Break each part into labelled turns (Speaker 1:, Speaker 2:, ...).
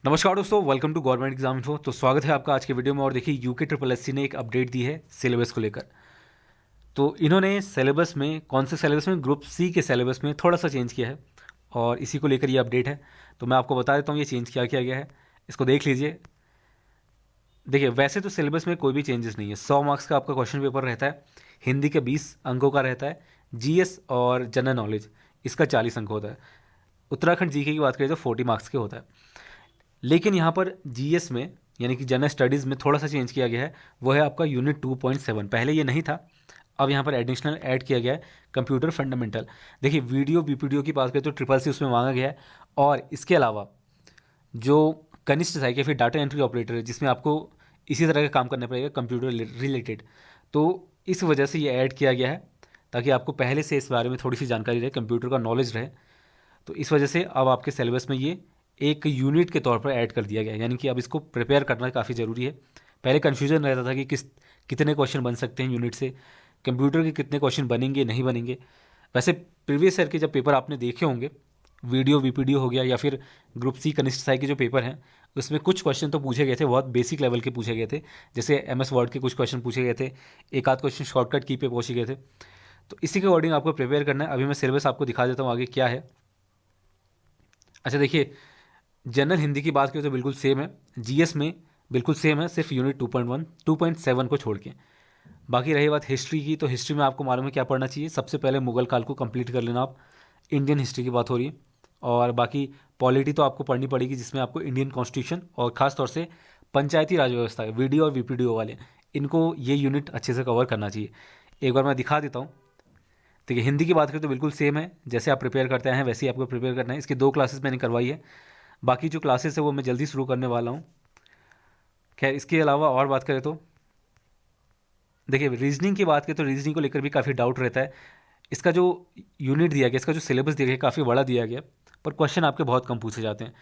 Speaker 1: नमस्कार दोस्तों, welcome to government exam info. तो स्वागत है आपका आज के वीडियो में। और देखिए, यूके ट्रिपल एससी ने एक अपडेट दी है सिलेबस को लेकर। तो इन्होंने सिलेबस में, कौन से सिलेबस में, ग्रुप सी के सिलेबस में थोड़ा सा चेंज किया है और इसी को लेकर ये अपडेट है। तो मैं आपको बता देता हूँ ये चेंज क्या किया गया है। इसको देख लीजिए। देखिए, वैसे तो सिलेबस में कोई भी चेंजेस नहीं है। 100 मार्क्स का आपका क्वेश्चन पेपर रहता है। हिंदी के 20 अंकों का रहता है। जीएस और जनरल नॉलेज इसका 40 अंक होता है। उत्तराखंड जीके की बात करें तो 40 मार्क्स के होता है। लेकिन यहाँ पर जीएस में, यानी कि जनरल स्टडीज़ में थोड़ा सा चेंज किया गया है। वो है आपका यूनिट 2.7। पहले ये नहीं था, अब यहाँ पर एडिशनल ऐड किया गया है कंप्यूटर फंडामेंटल। देखिए, वीडियो वीपीडीओ की बात करें तो ट्रिपल सी उसमें मांगा गया है। और इसके अलावा जो कनिष्ठ सहायक या फिर डाटा एंट्री ऑपरेटर है, जिसमें आपको इसी तरह का काम करना पड़ेगा कंप्यूटर रिलेटेड, तो इस वजह से ये ऐड किया गया है ताकि आपको पहले से इस बारे में थोड़ी सी जानकारी रहे, कंप्यूटर का नॉलेज रहे। तो इस वजह से अब आपके सिलेबस में ये एक यूनिट के तौर पर ऐड कर दिया गया है, यानी कि अब इसको प्रिपेयर करना काफ़ी ज़रूरी है। पहले कन्फ्यूजन रहता था कि कितने क्वेश्चन बन सकते हैं यूनिट से, कंप्यूटर के कितने क्वेश्चन बनेंगे नहीं बनेंगे। वैसे प्रीवियस ईयर के जब पेपर आपने देखे होंगे, वीडियो वीपीडीओ हो गया या फिर ग्रुप सी कनिष्ठ सहायक के जो पेपर हैं, उसमें कुछ क्वेश्चन तो पूछे गए थे, बहुत बेसिक लेवल के पूछे गए थे। जैसे एमएस वर्ड के कुछ क्वेश्चन पूछे गए थे, एक आध क्वेश्चन शॉर्टकट की पे पूछे गए थे। तो इसी के अकॉर्डिंग आपको प्रिपेयर करना है। अभी मैं सिलेबस आपको दिखा देता हूँ आगे क्या है। अच्छा देखिए, जनरल हिंदी की बात करें तो बिल्कुल सेम है। जीएस में बिल्कुल सेम है, सिर्फ यूनिट 2.1 2.7 को छोड़ के। बाकी रही बात हिस्ट्री की, तो हिस्ट्री में आपको मालूम है क्या पढ़ना चाहिए। सबसे पहले मुगल काल को कंप्लीट कर लेना आप। इंडियन हिस्ट्री की बात हो रही है। और बाकी पॉलिटी तो आपको पढ़नी पड़ेगी, जिसमें आपको इंडियन कॉन्स्टिट्यूशन और ख़ास तौर से पंचायती राज व्यवस्था, वीडियो और वीपीडीओ वाले, इनको ये यूनिट अच्छे से कवर करना चाहिए। एक बार मैं दिखा देता हूँ। देखिए, हिंदी की बात करें तो बिल्कुल सेम है, जैसे आप प्रिपेयर करते हैं वैसे ही आपको प्रिपेयर करना है। इसकी 2 क्लासेस मैंने करवाई है। बाकी जो क्लासेस है वो मैं जल्दी शुरू करने वाला हूँ। खैर, इसके अलावा और बात करें तो देखिए, रीजनिंग की बात करें तो रीजनिंग को लेकर भी काफ़ी डाउट रहता है। इसका जो यूनिट दिया गया, इसका जो सिलेबस दिया गया काफ़ी बड़ा दिया गया, पर क्वेश्चन आपके बहुत कम पूछे जाते हैं।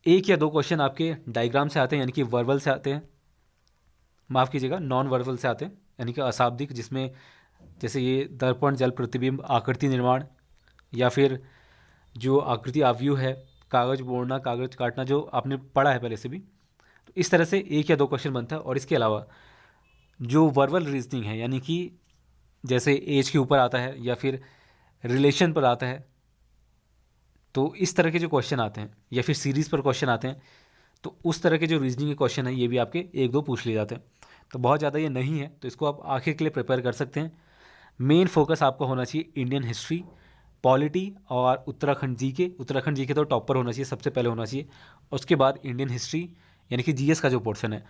Speaker 1: एक या दो क्वेश्चन आपके डायग्राम से आते हैं, यानी कि वर्बल से आते हैं, माफ़ कीजिएगा नॉन वर्बल से आते हैं, यानी कि अशाब्दिक, जिसमें जैसे ये दर्पण, जल प्रतिबिंब, आकृति निर्माण, या फिर जो आकृति आव्यूह है, कागज बोड़ना, कागज काटना, जो आपने पढ़ा है पहले से भी। तो इस तरह से एक या दो क्वेश्चन बनता है। और इसके अलावा जो वर्बल रीजनिंग है, यानी कि जैसे एज के ऊपर आता है या फिर रिलेशन पर आता है, तो इस तरह के जो क्वेश्चन आते हैं, या फिर सीरीज़ पर क्वेश्चन आते हैं, तो उस तरह के जो रीजनिंग के क्वेश्चन है ये भी आपके एक दो पूछ लिए जाते हैं। तो बहुत ज़्यादा ये नहीं है, तो इसको आप आखिर के लिए प्रिपेयर कर सकते हैं। मेन फोकस आपका होना चाहिए इंडियन हिस्ट्री, पॉलिटी और उत्तराखंड जी के। उत्तराखंड जी के तो टॉपर होना चाहिए, सबसे पहले होना चाहिए। उसके बाद इंडियन हिस्ट्री, यानी कि जीएस का जो पोर्शन है।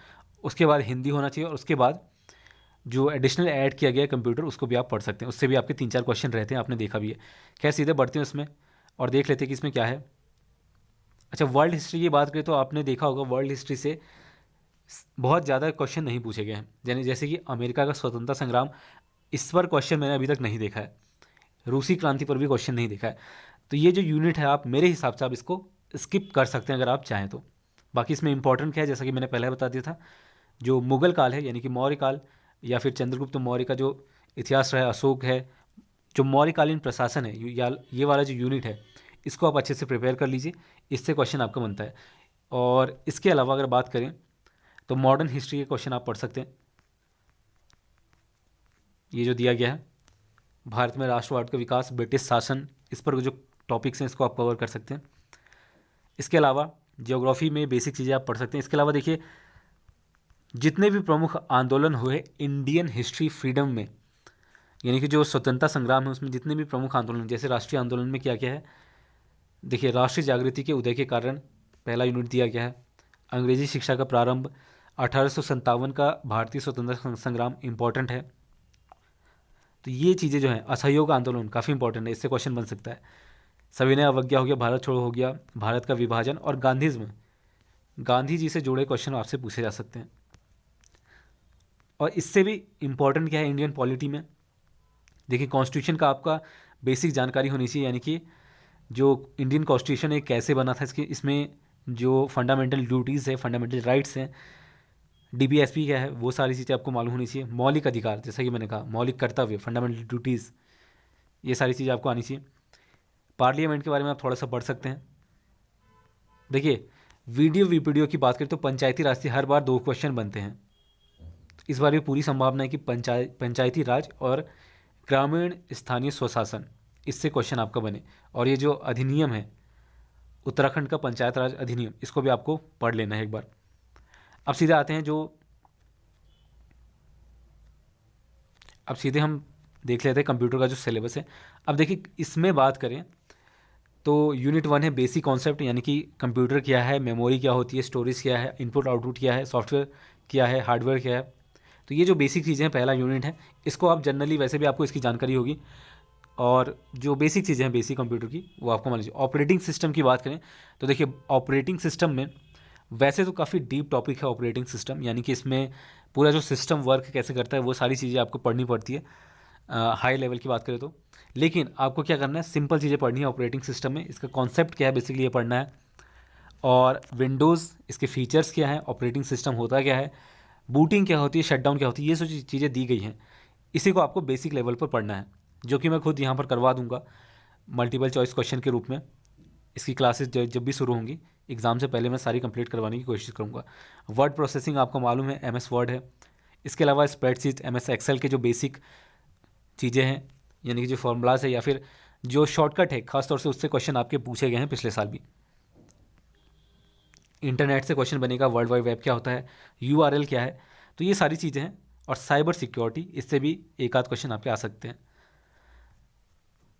Speaker 1: उसके बाद हिंदी होना चाहिए। और उसके बाद जो एडिशनल ऐड किया गया है कंप्यूटर, उसको भी आप पढ़ सकते हैं। उससे भी आपके 3-4 क्वेश्चन रहते हैं, आपने देखा भी है। खैर, सीधे बढ़ते हैं उसमें और देख लेते हैं कि इसमें क्या है। अच्छा, वर्ल्ड हिस्ट्री की बात करें तो आपने देखा होगा वर्ल्ड हिस्ट्री से बहुत ज़्यादा क्वेश्चन नहीं पूछे गए हैं। यानी जैसे कि अमेरिका का स्वतंत्रता संग्राम, इस पर क्वेश्चन मैंने अभी तक नहीं देखा है। रूसी क्रांति पर भी क्वेश्चन नहीं देखा है। तो ये जो यूनिट है, आप मेरे हिसाब से आप इसको स्किप कर सकते हैं अगर आप चाहें तो। बाकी इसमें इंपॉर्टेंट क्या है, जैसा कि मैंने पहले बता दिया था, जो मुगल काल है, यानी कि मौर्य काल या फिर चंद्रगुप्त मौर्य का जो इतिहास रहा है, अशोक है, जो मौर्यकालीन प्रशासन है, या ये वाला जो यूनिट है, इसको आप अच्छे से प्रिपेयर कर लीजिए। इससे क्वेश्चन आपका बनता है। और इसके अलावा अगर बात करें तो मॉडर्न हिस्ट्री के क्वेश्चन आप पढ़ सकते हैं। ये जो दिया गया है, भारत में राष्ट्रवाद का विकास, ब्रिटिश शासन, इस पर जो टॉपिक्स हैं इसको आप कवर कर सकते हैं। इसके अलावा ज्योग्राफी में बेसिक चीज़ें आप पढ़ सकते हैं। इसके अलावा देखिए, जितने भी प्रमुख आंदोलन हुए इंडियन हिस्ट्री फ्रीडम में, यानी कि जो स्वतंत्रता संग्राम है उसमें जितने भी प्रमुख आंदोलन, जैसे राष्ट्रीय आंदोलन में क्या क्या है, देखिए, राष्ट्रीय जागृति के उदय के कारण पहला यूनिट दिया गया है। अंग्रेजी शिक्षा का प्रारंभ, 1857 का भारतीय स्वतंत्रता संग्राम इम्पॉर्टेंट है। तो ये चीज़ें जो हैं, असहयोग आंदोलन काफ़ी इंपॉर्टेंट है, इससे क्वेश्चन बन सकता है। सविनय अवज्ञा हो गया, भारत छोड़ो हो गया, भारत का विभाजन और गांधीज्म, गांधी जी से जुड़े क्वेश्चन आपसे पूछे जा सकते हैं। और इससे भी इम्पॉर्टेंट क्या है इंडियन पॉलिटी में, देखिए, कॉन्स्टिट्यूशन का आपका बेसिक जानकारी होनी चाहिए, यानी कि जो इंडियन कॉन्स्टिट्यूशन है कैसे बना था, इसमें जो फंडामेंटल ड्यूटीज़ है, फंडामेंटल राइट्स हैं, डीबीएसपी क्या है, वो सारी चीज़ें आपको मालूम होनी चाहिए। मौलिक अधिकार, जैसा कि मैंने कहा, मौलिक कर्तव्य, फंडामेंटल ड्यूटीज़, ये सारी चीज़ें आपको आनी चाहिए। पार्लियामेंट के बारे में आप थोड़ा सा पढ़ सकते हैं। देखिए, वीडियो वीपीडियो की बात करें तो पंचायती राज से हर बार 2 क्वेश्चन बनते हैं। इस बार भी पूरी संभावना है कि पंचायती राज और ग्रामीण स्थानीय स्वशासन, इससे क्वेश्चन आपका बने। और ये जो अधिनियम है उत्तराखंड का पंचायत राज अधिनियम, इसको भी आपको पढ़ लेना है एक बार। अब सीधे हम देख लेते हैं कंप्यूटर का जो सिलेबस है। अब देखिए इसमें बात करें तो यूनिट 1 है बेसिक कॉन्सेप्ट, यानी कि कंप्यूटर क्या है, मेमोरी क्या होती है, स्टोरेज क्या है, इनपुट आउटपुट क्या है, सॉफ्टवेयर क्या है, हार्डवेयर क्या है। तो ये जो बेसिक चीज़ें हैं, पहला यूनिट है। इसको आप जनरली वैसे भी आपको इसकी जानकारी होगी, और जो बेसिक चीज़ें हैं बेसिक कंप्यूटर की वो आपको मान लीजिए। ऑपरेटिंग सिस्टम की बात करें तो देखिए ऑपरेटिंग सिस्टम में वैसे तो काफ़ी डीप टॉपिक है ऑपरेटिंग सिस्टम, यानी कि इसमें पूरा जो सिस्टम वर्क कैसे करता है वो सारी चीज़ें आपको पढ़नी पड़ती है हाई लेवल की बात करें तो। लेकिन आपको क्या करना है, सिंपल चीज़ें पढ़नी है ऑपरेटिंग सिस्टम में। इसका कॉन्सेप्ट क्या है बेसिकली ये पढ़ना है, और विंडोज़ इसके फीचर्स क्या है, ऑपरेटिंग सिस्टम होता क्या है, बूटिंग क्या होती है, शटडाउन क्या होती है, ये सब चीज़ें दी गई हैं। इसी को आपको बेसिक लेवल पर पढ़ना है, जो कि मैं खुद यहाँ पर करवा दूंगा मल्टीपल चॉइस क्वेश्चन के रूप में। इसकी क्लासेस जब भी शुरू होंगी एग्ज़ाम से पहले मैं सारी कंप्लीट करवाने की कोशिश करूँगा। वर्ड प्रोसेसिंग आपको मालूम है MS वर्ड है। इसके अलावा स्प्रेडशीट MS एक्सेल के जो बेसिक चीज़ें हैं, यानी कि जो फॉर्मूलाज है या फिर जो शॉर्टकट है, खासतौर से उससे क्वेश्चन आपके पूछे गए हैं पिछले साल भी। इंटरनेट से क्वेश्चन बनेगा, वर्ल्ड वाइड वेब क्या होता है, URL क्या है, तो ये सारी चीज़ें हैं। और साइबर सिक्योरिटी, इससे भी एक आध क्वेश्चन आपके आ सकते हैं।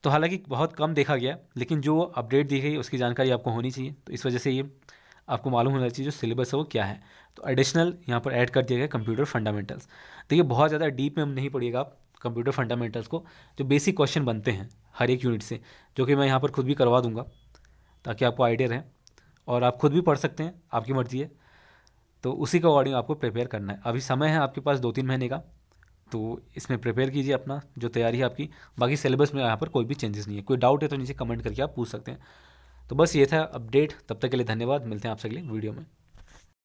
Speaker 1: तो हालांकि बहुत कम देखा गया, लेकिन जो अपडेट दी गई उसकी जानकारी आपको होनी चाहिए, तो इस वजह से ये आपको मालूम होना चाहिए जो सिलेबस है वो क्या है। तो एडिशनल यहाँ पर ऐड कर दिया गया कंप्यूटर फंडामेंटल्स। देखिए बहुत ज़्यादा डीप में हम नहीं पढ़िएगा आप कंप्यूटर फंडामेंटल्स को, जो बेसिक क्वेश्चन बनते हैं हर एक यूनिट से, जो कि मैं यहाँ पर खुद भी करवा दूंगा ताकि आपको आइडिया रहे, और आप खुद भी पढ़ सकते हैं, आपकी मर्ज़ी है। तो उसी के अकॉर्डिंग आपको प्रिपेयर करना है। अभी समय है आपके पास 2-3 महीने का, तो इसमें प्रिपेयर कीजिए अपना जो तैयारी है आपकी। बाकी सिलेबस में यहाँ पर कोई भी चेंजेस नहीं है। कोई डाउट है तो नीचे कमेंट करके आप पूछ सकते हैं। तो बस ये था अपडेट, तब तक के लिए धन्यवाद। मिलते हैं आपसे अगले वीडियो में।